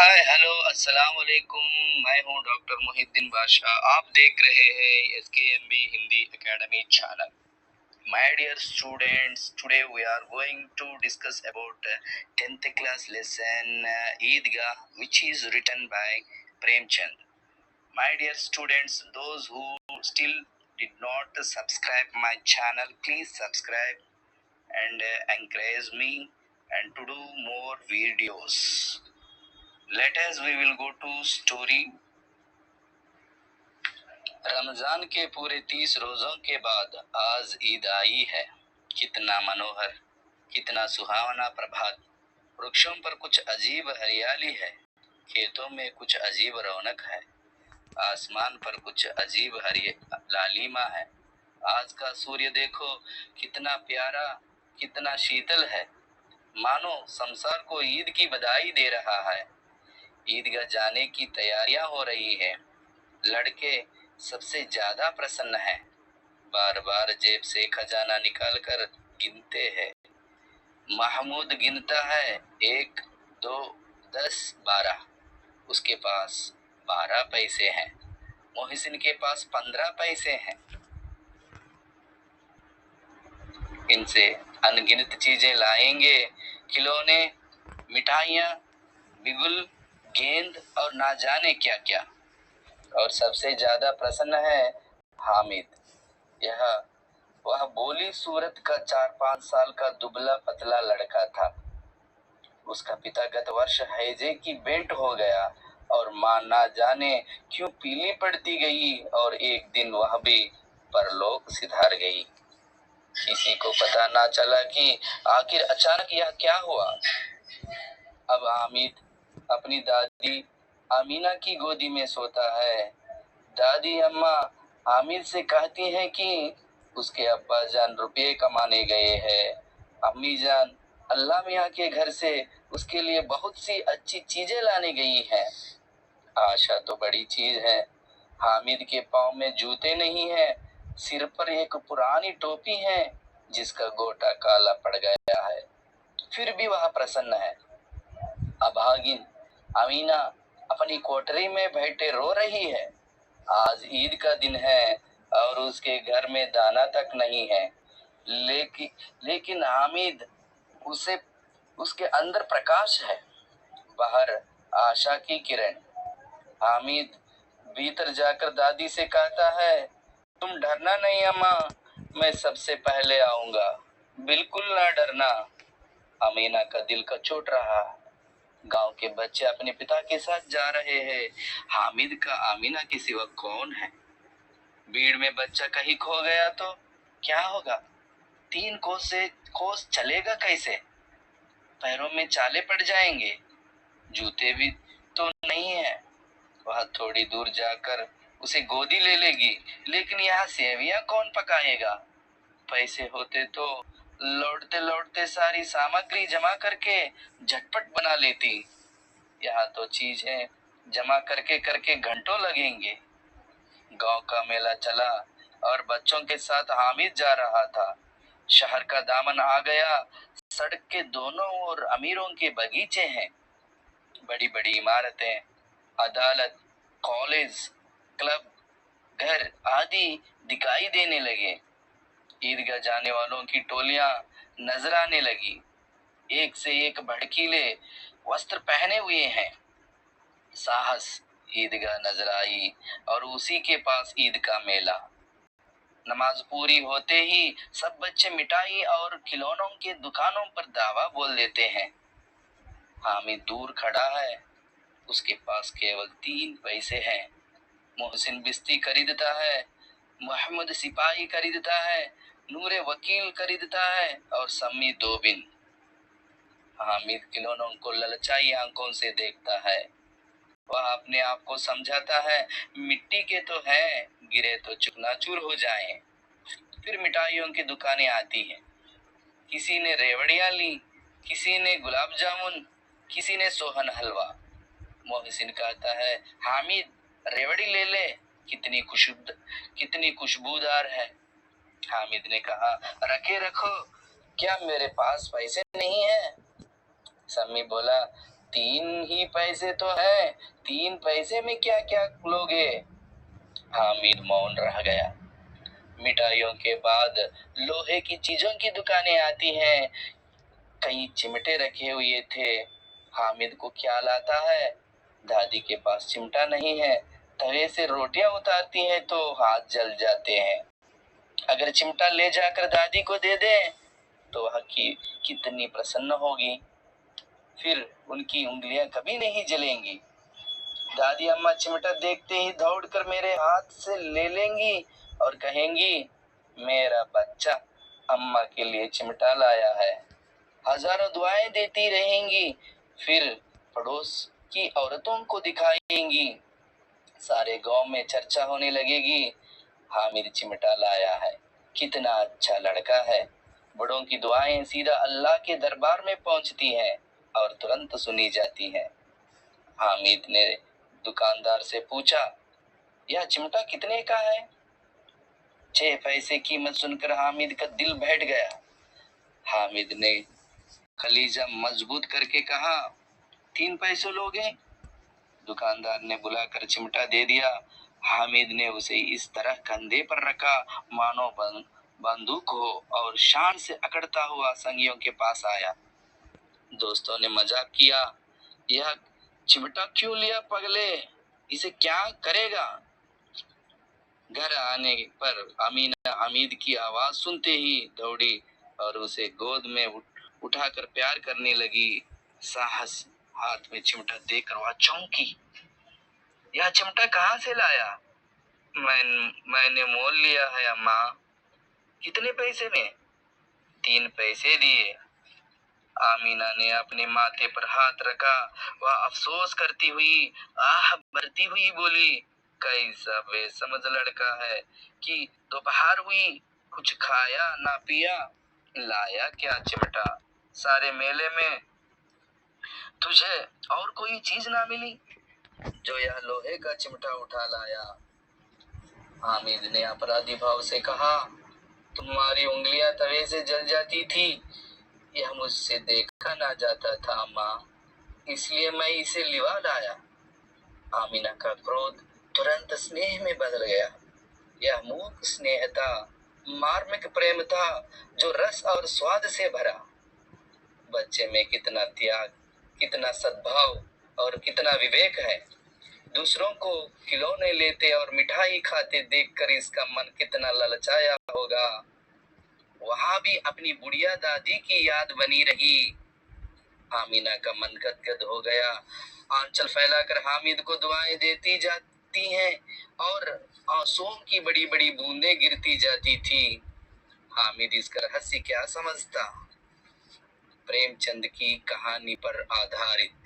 Hi hello अस्सलाम वालेकुम। मैं हूं डॉक्टर मोहिद्दीन बादशाह। आप देख रहे हैं SKMB Hindi academy channel. My dear students, today we are going to discuss about 10th class lesson Eidgah, which is written by Premchand. My dear students, those who still did not subscribe my channel, please subscribe and encourage me and to do more videos. Let us we will go to story. Ramzan के पूरे 30 रोजों के बाद आज ईद आई है। कितना मनोहर, कितना सुहावना प्रभात। वृक्षों पर कुछ अजीब हरियाली है, खेतों में कुछ अजीब रौनक है, आसमान पर कुछ अजीब लालिमा है। आज का सूर्य देखो कितना प्यारा, कितना शीतल है, मानो संसार को ईद की बधाई दे रहा है। ईदगाह जाने की तैयारियां हो रही है। लड़के सबसे ज्यादा प्रसन्न हैं, बार बार जेब से खजाना निकालकर गिनते हैं। महमूद गिनता है 1, 2, 10, 12। उसके पास 12 पैसे हैं। मोहसिन के पास 15 पैसे हैं। इनसे अनगिनत चीजें लाएंगे, खिलौने, मिठाइयाँ, बिगुल, गेंद और ना जाने क्या क्या। और सबसे ज्यादा प्रसन्न है हामिद। वह बोली सूरत का 4-5 साल का दुबला पतला लड़का था। उसका पिता गत वर्ष हैजे की बेंट हो गया और मां ना जाने क्यों पीली पड़ती गई और एक दिन वह भी परलोक सिधार गई। किसी को पता ना चला कि आखिर अचानक यह क्या हुआ। अब हामिद अपनी दादी आमीना की गोदी में सोता है। दादी अम्मा हामिद से कहती हैं कि उसके अब्बा जान रुपये कमाने गए हैं। अम्मी जान अल्लाह मियाँ के घर से उसके लिए बहुत सी अच्छी चीजें लाने गई हैं। आशा तो बड़ी चीज है। हामिद के पाँव में जूते नहीं है, सिर पर एक पुरानी टोपी है जिसका गोटा काला पड़ गया है, फिर भी वह प्रसन्न है। अभागिन अमीना अपनी कोठरी में बैठे रो रही है। आज ईद का दिन है और उसके घर में दाना तक नहीं है। लेकिन हामिद उसके अंदर प्रकाश है, बाहर आशा की किरण। हामिद भीतर जाकर दादी से कहता है, तुम डरना नहीं अम्मा, मैं सबसे पहले आऊंगा, बिल्कुल ना डरना। अमीना का दिल कचोट रहा। गांव के बच्चे अपने पिता के साथ जा रहे हैं। हामिद का अमीना के सिवा कौन है। भीड़ में बच्चा कहीं खो गया तो क्या होगा। 3 कोस चलेगा कैसे। पैरों में चाले पड़ जाएंगे, जूते भी तो नहीं है। वह थोड़ी दूर जाकर उसे गोदी ले लेगी, लेकिन यहाँ सेवियां कौन पकाएगा। पैसे होते तो लौटते लौटते सारी सामग्री जमा करके झटपट बना लेती। यहाँ तो चीजें जमा करके करके घंटों लगेंगे। गांव का मेला चला और बच्चों के साथ हामिद जा रहा था। शहर का दामन आ गया। सड़क के दोनों ओर अमीरों के बगीचे हैं। बड़ी बड़ी इमारतें, अदालत, कॉलेज, क्लब, घर आदि दिखाई देने लगे। ईदगाह जाने वालों की टोलियां नजर आने लगी। एक से एक भड़कीले वस्त्र पहने हुए हैं। साहस ईदगाह नजर आई और उसी के पास ईद का मेला। नमाज पूरी होते ही सब बच्चे मिठाई और खिलौनों के दुकानों पर दावा बोल देते हैं। हामिद दूर खड़ा है, उसके पास केवल 3 पैसे हैं। मोहसिन बिस्ती खरीदता है, मोहम्मद सिपाही खरीदता है, नूरे वकील खरीदता है और सम्मी 2 बिन। हामिद खिलौनों को ललचाई आंखों से देखता है। वह अपने आप को समझाता है, मिट्टी के तो हैं, गिरे तो चूकनाचूर हो जाएं। फिर मिठाइयों की दुकानें आती हैं। किसी ने रेवड़ियां ली, किसी ने गुलाब जामुन, किसी ने सोहन हलवा। मोहसिन कहता है, हामिद रेवड़ी ले ले, कितनी खुशबूदार है। हामिद ने कहा, रखे रखो, क्या मेरे पास पैसे नहीं है। सम्मी बोला, तीन ही पैसे तो है, 3 पैसे में क्या क्या लोगे? हामिद मौन रह गया। मिठाइयों के बाद लोहे की चीजों की दुकानें आती हैं। कई चिमटे रखे हुए थे। हामिद को ख्याल आता है, दादी के पास चिमटा नहीं है। तवे से रोटियां उतारती हैं तो हाथ जल जाते हैं। अगर चिमटा ले जाकर दादी को दे दें तो वह कितनी प्रसन्न होगी। फिर उनकी उंगलियां कभी नहीं जलेंगी। दादी अम्मा चिमटा देखते ही दौड़कर मेरे हाथ से ले लेंगी और कहेंगी, मेरा बच्चा अम्मा के लिए चिमटा लाया है। हजारों दुआएं देती रहेंगी। फिर पड़ोस की औरतों को दिखाएंगी। सारे गांव में चर्चा होने लगेगी, हामिद चिमटा लाया है, कितना अच्छा लड़का है। बड़ों की दुआएं सीधा अल्लाह के दरबार में पहुंचती हैं और तुरंत सुनी जाती हैं। हामिद ने दुकानदार से पूछा, यह चिमटा कितने का है? 6 पैसे कीमत सुनकर हामिद का दिल बैठ गया। हामिद ने कलीजा मजबूत करके कहा, 3 पैसे लोगे? दुकानदार ने बुलाकर चिमटा दे दिया। हामिद ने उसे इस तरह कंधे पर रखा मानो बंदूक हो और शान से अकड़ता हुआ संगियों के पास आया। दोस्तों ने मजाक किया, यह चिमटा क्यों लिया पगले, इसे क्या करेगा? घर आने पर अमीना हामिद की आवाज सुनते ही दौड़ी और उसे गोद में उठाकर प्यार करने लगी। साहस हाथ में चिमटा देकर वह चौंकी। यह चिमटा कहाँ से लाया? मैंने मोल लिया है अम्मा। कितने पैसे में? 3 पैसे दिए। आमीना ने अपने माथे पर हाथ रखा। वह अफसोस करती हुई, आह भरती हुई बोली, कैसा बेसमझ लड़का है कि दोपहर हुई, कुछ खाया ना पिया, लाया क्या चिमटा? सारे मेले में तुझे और कोई चीज ना मिली जो यह लोहे का चिमटा उठा लाया। हामिद ने अपराधी भाव से कहा, तुम्हारी उंगलियां तवे से जल जाती थी, यह मुझसे देखा ना जाता था माँ, इसलिए मैं इसे लिवा लाया। आमीना का क्रोध तुरंत स्नेह में बदल गया। यह मूक स्नेह था, मार्मिक प्रेम था जो रस और स्वाद से भरा। बच्चे में कितना त्याग, कितना सद्भाव और कितना विवेक है। दूसरों को खिलौने लेते और मिठाई खाते देखकर इसका मन कितना ललचाया होगा। वहां भी अपनी बुढ़िया दादी की याद बनी रही। आमीना का मन गदगद हो गया। आंचल फैलाकर हामिद को दुआएं देती जाती हैं और आंसुओं की बड़ी बड़ी बूंदें गिरती जाती थी। हामिद इसका रहस्य क्या समझता? प्रेमचंद की कहानी पर आधारित